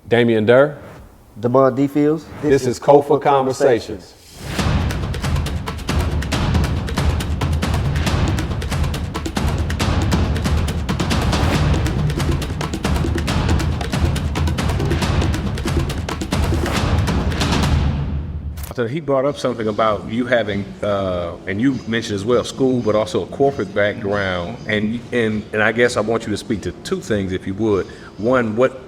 Damien Durr. Damond D. Fields. This is Sankofa Conversations. So he brought up something about you having, and you mentioned as well, school, but also a corporate background. And I guess I want you to speak to two things, if you would. One, what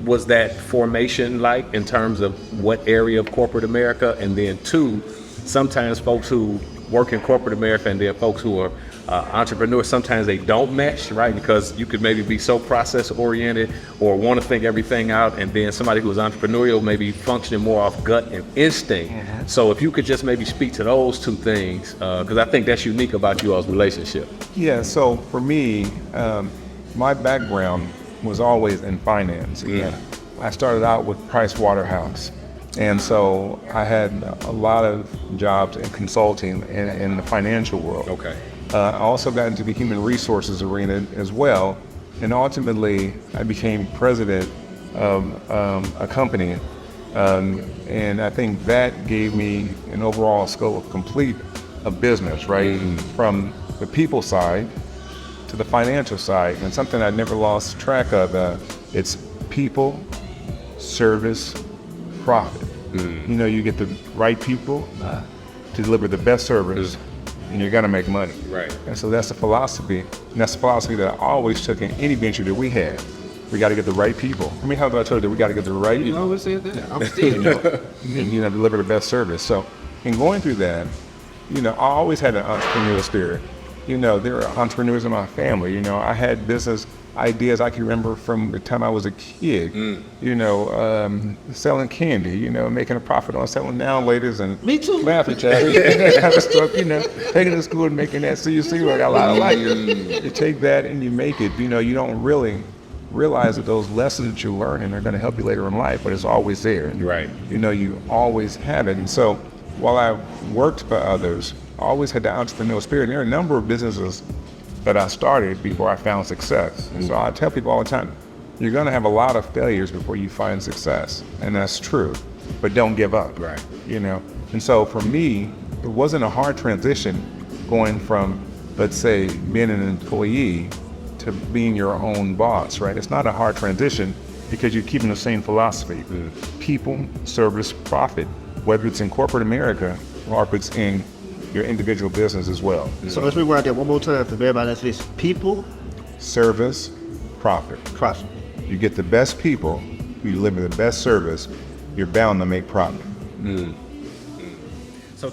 was that formation like in terms of what area of corporate America? And then two, sometimes folks who work in corporate America and then folks who are entrepreneurs, sometimes they don't mesh, right? Because you could maybe be so process oriented or want to think everything out, and then somebody who is entrepreneurial may be functioning more off gut and instinct. Mm-hmm. So if you could just maybe speak to those two things, because I think that's unique about you all's relationship. Yeah, so for me, my background was always in finance. Again, I started out with Price Waterhouse. And so I had a lot of jobs in consulting in the financial world. Okay. I also got into the human resources arena as well. And ultimately, I became president of a company. And I think that gave me an overall scope of complete of business, right? From the people side to the financial side. And something I never lost track of, it's people, service, profit. You know, you get the right people to deliver the best service, and you're gonna make money. Right. And so that's the philosophy, and that's the philosophy that I always took in any venture that we had. We got to get the right people. I mean, how do I tell you that we got to get the right? You always say that. I'm still. And deliver the best service. So, in going through that, I always had an entrepreneurial spirit. There are entrepreneurs in my family. I had business ideas I can remember from the time I was a kid. Selling candy. Making a profit on selling down ladies and Me too. laughing at that kind of stuff. Taking to school and making that. So you see, I got a lot of life. You take that and you make it. You don't really realize that those lessons that you're learning are going to help you later in life, but it's always there. Right. You always have it. And so while I worked for others, I always had the entrepreneurial spirit. There are a number of businesses that I started before I found success. And so I tell people all the time, you're going to have a lot of failures before you find success. And that's true, but don't give up. Right. And so for me, it wasn't a hard transition going from, let's say, being an employee to being your own boss, right? It's not a hard transition because you're keeping the same philosophy. People, service, profit, whether it's in corporate America or if it's in your individual business as well. So let's rewind that one more time for everybody that's listening. People, service, profit. profit. You get the best people, you deliver the best service, you're bound to make profit. So